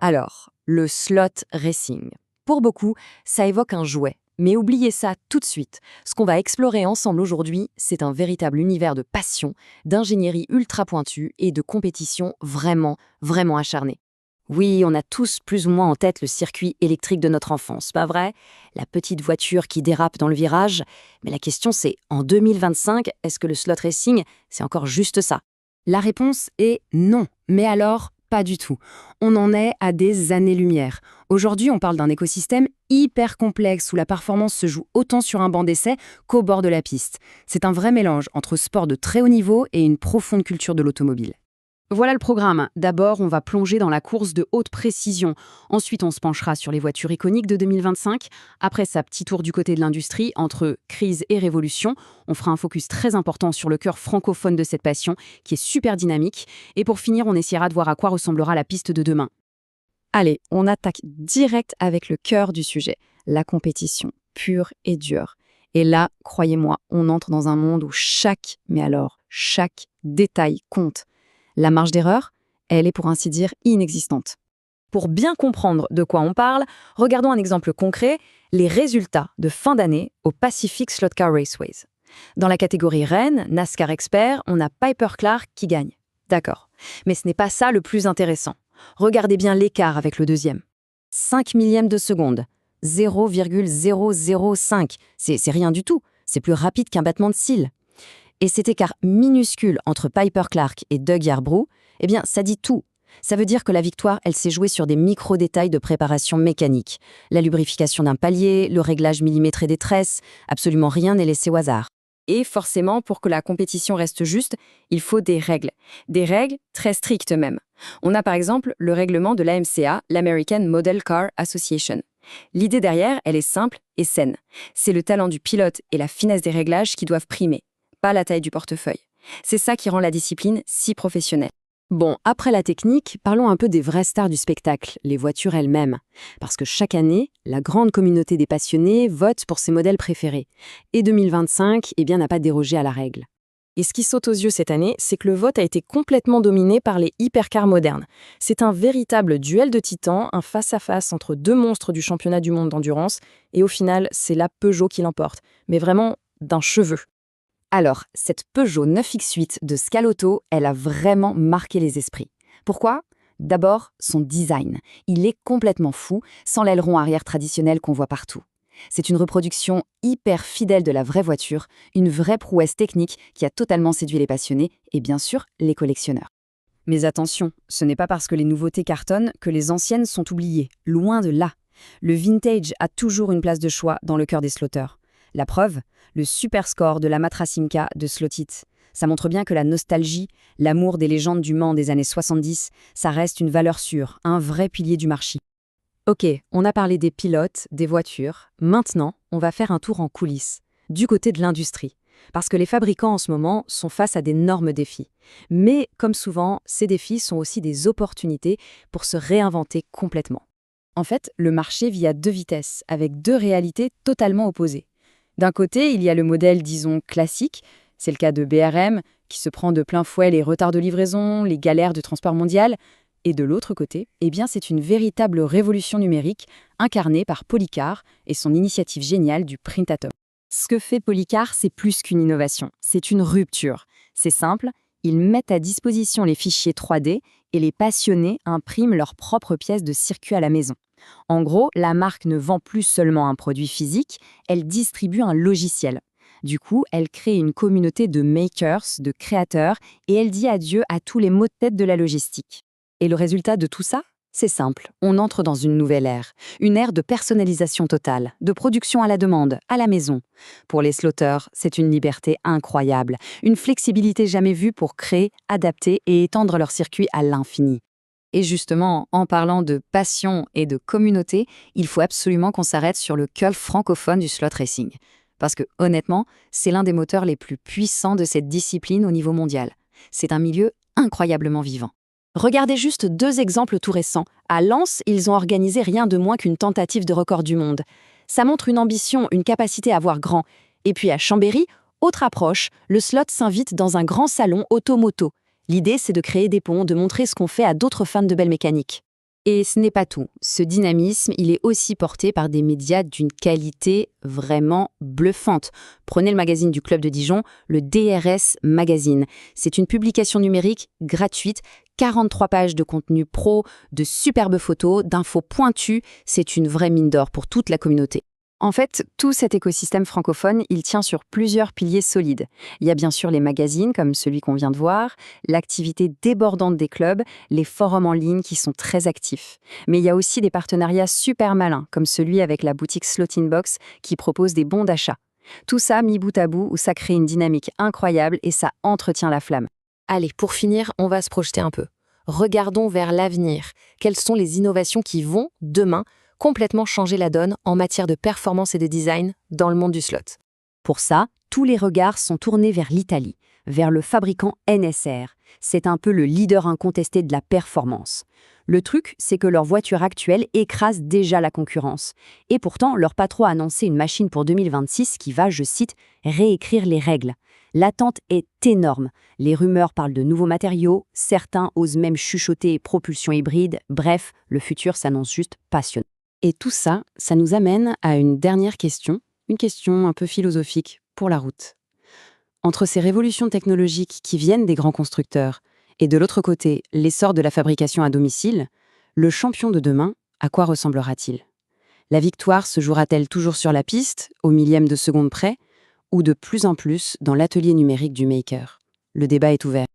Alors, le slot racing. Pour beaucoup, ça évoque un jouet. Mais oubliez ça tout de suite. Ce qu'on va explorer ensemble aujourd'hui, c'est un véritable univers de passion, d'ingénierie ultra pointue et de compétition vraiment, vraiment acharnée. Oui, on a tous plus ou moins en tête le circuit électrique de notre enfance, pas vrai? La petite voiture qui dérape dans le virage. Mais la question c'est, en 2025, est-ce que le slot racing, c'est encore juste ça? La réponse est non. Mais alors, pas du tout. On en est à des années-lumière. Aujourd'hui, on parle d'un écosystème hyper complexe où la performance se joue autant sur un banc d'essai qu'au bord de la piste. C'est un vrai mélange entre sport de très haut niveau et une profonde culture de l'automobile. Voilà le programme. D'abord, on va plonger dans la course de haute précision. Ensuite, on se penchera sur les voitures iconiques de 2025. Après ça, petit tour du côté de l'industrie, entre crise et révolution. On fera un focus très important sur le cœur francophone de cette passion, qui est super dynamique. Et pour finir, on essaiera de voir à quoi ressemblera la piste de demain. Allez, on attaque direct avec le cœur du sujet, la compétition, pure et dure. Et là, croyez-moi, on entre dans un monde où chaque détail compte. La marge d'erreur, elle est pour ainsi dire inexistante. Pour bien comprendre de quoi on parle, regardons un exemple concret, les résultats de fin d'année au Pacific Slot Car Raceways. Dans la catégorie Rennes, NASCAR Expert, on a Piper Clark qui gagne. D'accord. Mais ce n'est pas ça le plus intéressant. Regardez bien l'écart avec le deuxième. 5 millièmes de seconde, 0,005. C'est rien du tout, c'est plus rapide qu'un battement de cils. Et cet écart minuscule entre Piper Clark et Doug Yarbrough, eh bien, ça dit tout. Ça veut dire que la victoire, elle s'est jouée sur des micro-détails de préparation mécanique. La lubrification d'un palier, le réglage millimétré des tresses, absolument rien n'est laissé au hasard. Et forcément, pour que la compétition reste juste, il faut des règles. Des règles très strictes même. On a par exemple le règlement de l'AMCA, l'American Model Car Association. L'idée derrière, elle est simple et saine. C'est le talent du pilote et la finesse des réglages qui doivent primer, pas la taille du portefeuille. C'est ça qui rend la discipline si professionnelle. Bon, après la technique, parlons un peu des vraies stars du spectacle, les voitures elles-mêmes. Parce que chaque année, la grande communauté des passionnés vote pour ses modèles préférés. Et 2025, eh bien, n'a pas dérogé à la règle. Et ce qui saute aux yeux cette année, c'est que le vote a été complètement dominé par les hypercars modernes. C'est un véritable duel de titans, un face-à-face entre deux monstres du championnat du monde d'endurance, et au final, c'est la Peugeot qui l'emporte, mais vraiment d'un cheveu. Alors, cette Peugeot 9X8 de Scalotto, elle a vraiment marqué les esprits. Pourquoi ? D'abord, son design. Il est complètement fou, sans l'aileron arrière traditionnel qu'on voit partout. C'est une reproduction hyper fidèle de la vraie voiture, une vraie prouesse technique qui a totalement séduit les passionnés et bien sûr les collectionneurs. Mais attention, ce n'est pas parce que les nouveautés cartonnent que les anciennes sont oubliées, loin de là. Le vintage a toujours une place de choix dans le cœur des slotteurs. La preuve, le super score de la Matra Simca de Slottit. Ça montre bien que la nostalgie, l'amour des légendes du Mans des années 70, ça reste une valeur sûre, un vrai pilier du marché. Ok, on a parlé des pilotes, des voitures. Maintenant, on va faire un tour en coulisses, du côté de l'industrie. Parce que les fabricants en ce moment sont face à d'énormes défis. Mais, comme souvent, ces défis sont aussi des opportunités pour se réinventer complètement. En fait, le marché vit à deux vitesses, avec deux réalités totalement opposées. D'un côté, il y a le modèle, disons, classique, c'est le cas de BRM, qui se prend de plein fouet les retards de livraison, les galères de transport mondial. Et de l'autre côté, eh bien, c'est une véritable révolution numérique incarnée par Polycar et son initiative géniale du Printatom. Ce que fait Polycar, c'est plus qu'une innovation, c'est une rupture. C'est simple, ils mettent à disposition les fichiers 3D et les passionnés impriment leurs propres pièces de circuit à la maison. En gros, la marque ne vend plus seulement un produit physique, elle distribue un logiciel. Du coup, elle crée une communauté de makers, de créateurs, et elle dit adieu à tous les maux de tête de la logistique. Et le résultat de tout ça ? C'est simple, on entre dans une nouvelle ère. Une ère de personnalisation totale, de production à la demande, à la maison. Pour les slotteurs, c'est une liberté incroyable, une flexibilité jamais vue pour créer, adapter et étendre leur circuit à l'infini. Et justement, en parlant de passion et de communauté, il faut absolument qu'on s'arrête sur le cœur francophone du slot racing. Parce que, honnêtement, c'est l'un des moteurs les plus puissants de cette discipline au niveau mondial. C'est un milieu incroyablement vivant. Regardez juste deux exemples tout récents. À Lens, ils ont organisé rien de moins qu'une tentative de record du monde. Ça montre une ambition, une capacité à voir grand. Et puis à Chambéry, Autre approche, le slot s'invite dans un grand salon automoto. L'idée, c'est de créer des ponts, de montrer ce qu'on fait à d'autres fans de belle mécanique. Et ce n'est pas tout. Ce dynamisme, il est aussi porté par des médias d'une qualité vraiment bluffante. Prenez le magazine du Club de Dijon, le DRS Magazine. C'est une publication numérique gratuite, 43 pages de contenu pro, de superbes photos, d'infos pointues. C'est une vraie mine d'or pour toute la communauté. En fait, tout cet écosystème francophone, il tient sur plusieurs piliers solides. Il y a bien sûr les magazines, comme celui qu'on vient de voir, l'activité débordante des clubs, les forums en ligne qui sont très actifs. Mais il y a aussi des partenariats super malins, comme celui avec la boutique Slot Inbox, qui propose des bons d'achat. Tout ça mis bout à bout, où ça crée une dynamique incroyable et ça entretient la flamme. Allez, pour finir, on va se projeter un peu. Regardons vers l'avenir. Quelles sont les innovations qui vont, demain, complètement changer la donne en matière de performance et de design dans le monde du slot? Pour ça, tous les regards sont tournés vers l'Italie, vers le fabricant NSR. C'est un peu le leader incontesté de la performance. Le truc, c'est que leur voiture actuelle écrase déjà la concurrence. Et pourtant, leur patron a annoncé une machine pour 2026 qui va, je cite, « réécrire les règles ». L'attente est énorme. Les rumeurs parlent de nouveaux matériaux, certains osent même chuchoter propulsion hybride. Bref, le futur s'annonce juste passionnant. Et tout ça, ça nous amène à une dernière question, une question un peu philosophique pour la route. Entre ces révolutions technologiques qui viennent des grands constructeurs et de l'autre côté, l'essor de la fabrication à domicile, le champion de demain, à quoi ressemblera-t-il? La victoire se jouera-t-elle toujours sur la piste, au millième de seconde près, ou de plus en plus dans l'atelier numérique du maker? Le débat est ouvert.